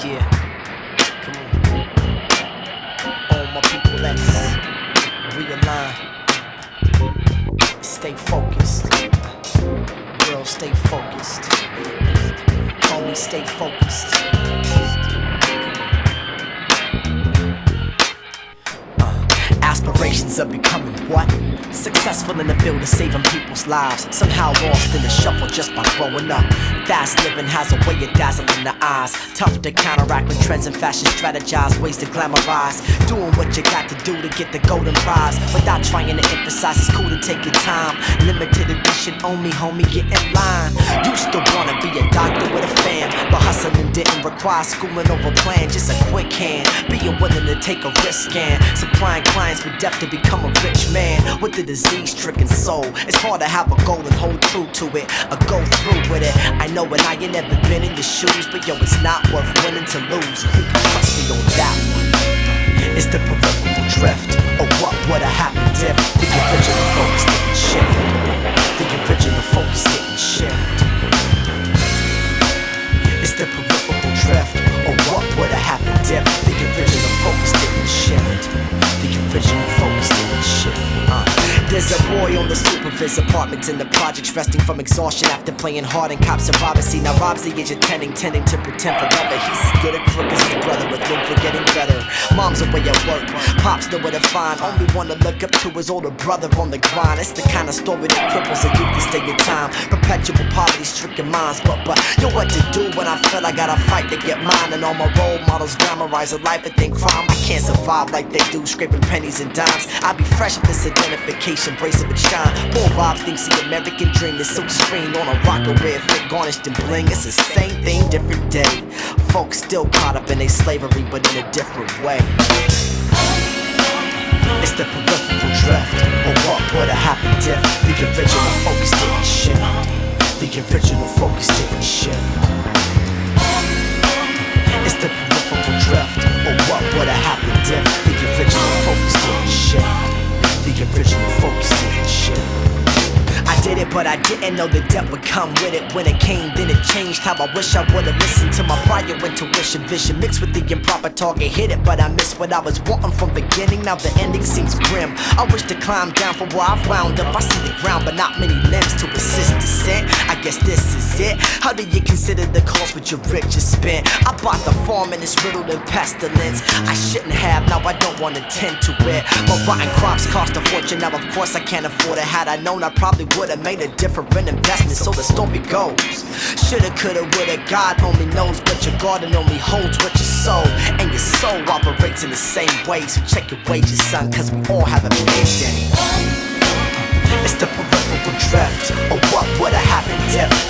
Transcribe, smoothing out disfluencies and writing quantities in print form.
Yeah, come on. All my people, let's realign. Stay focused. Girl, stay focused. Homie, stay focused. Aspirations of becoming what? Successful in the field of saving people's lives. Somehow lost in the shuffle just by growing up. Fast living has a way of dazzling the eyes. Tough to counteract with trends and fashion, strategize ways to glamorize. Doing what you got to do to get the golden prize. Without trying to emphasize, it's cool to take your time. Limited edition only, homie, get in line. Used to wanna be a doctor with a fam, but hustling didn't require schooling over plan. Just a quick hand, being willing to take a risk and supplying clients with depth to become a rich man. With the disease-stricken soul, it's hard to have a goal and hold true to it, or go through with it. I know and I ain't never been in your shoes, but yo, it's not worth winning to lose. Who can trust me on that one? It's the peripheral drift, or what would've happened if the original focus didn't shift? The original focus didn't shift. It's the peripheral drift, or what would've happened if the original focus didn't shift? The original focus didn't shift. There's a boy on the supervis apartments in the projects, resting from exhaustion after playing hard and cops and robbers. See, now Rob's the age of tending to pretend forever. He's as good a crook as his brother, with room for getting better. Mom's away at work, pops nowhere to find. Only one to look up to his older brother on the grind. It's the kind of story that cripples a youth to stay in time. Perpetual poverty-stricken minds, but yo, what to do when I feel I gotta fight to get mine? And all my role models glamorize a life that think crime. I can't survive like they do, scraping pennies and dimes. I'd be fresh if this identification bracelet would shine. Poor Rob thinks the American dream is so screened on a rocker with it garnished and bling. It's the same thing, different day. Folks still caught up in their slavery, but in a different way. It's the peripheral drift, or what would've happened if the original focus didn't shift? The original focus didn't shift. It's the peripheral drift, or what would've happened if the original focus didn't shift? The original focus didn't shift. I did it, but I didn't know the depth would come with it. When it came, then it changed how I wish I would've listened to my prior intuition. Vision mixed with the improper target, hit it, but I missed what I was wanting from beginning. Now the ending seems grim. I wish to climb down from where I've wound up. I see the ground, but not many limbs to assist descent. I guess this is it. How do you consider the cost what your riches spent? I bought the farm and it's riddled in pestilence. I shouldn't have, now I don't want to tend to it. My rotten crops cost a fortune, now of course I can't afford it. Had I known, I probably would've made a different investment, so the story goes. Shoulda, coulda, woulda, God only knows, but your garden only holds what you sow. And your soul operates in the same way, so check your wages, son, cause we all have a payday. It's the peripheral drift, or what would've happened if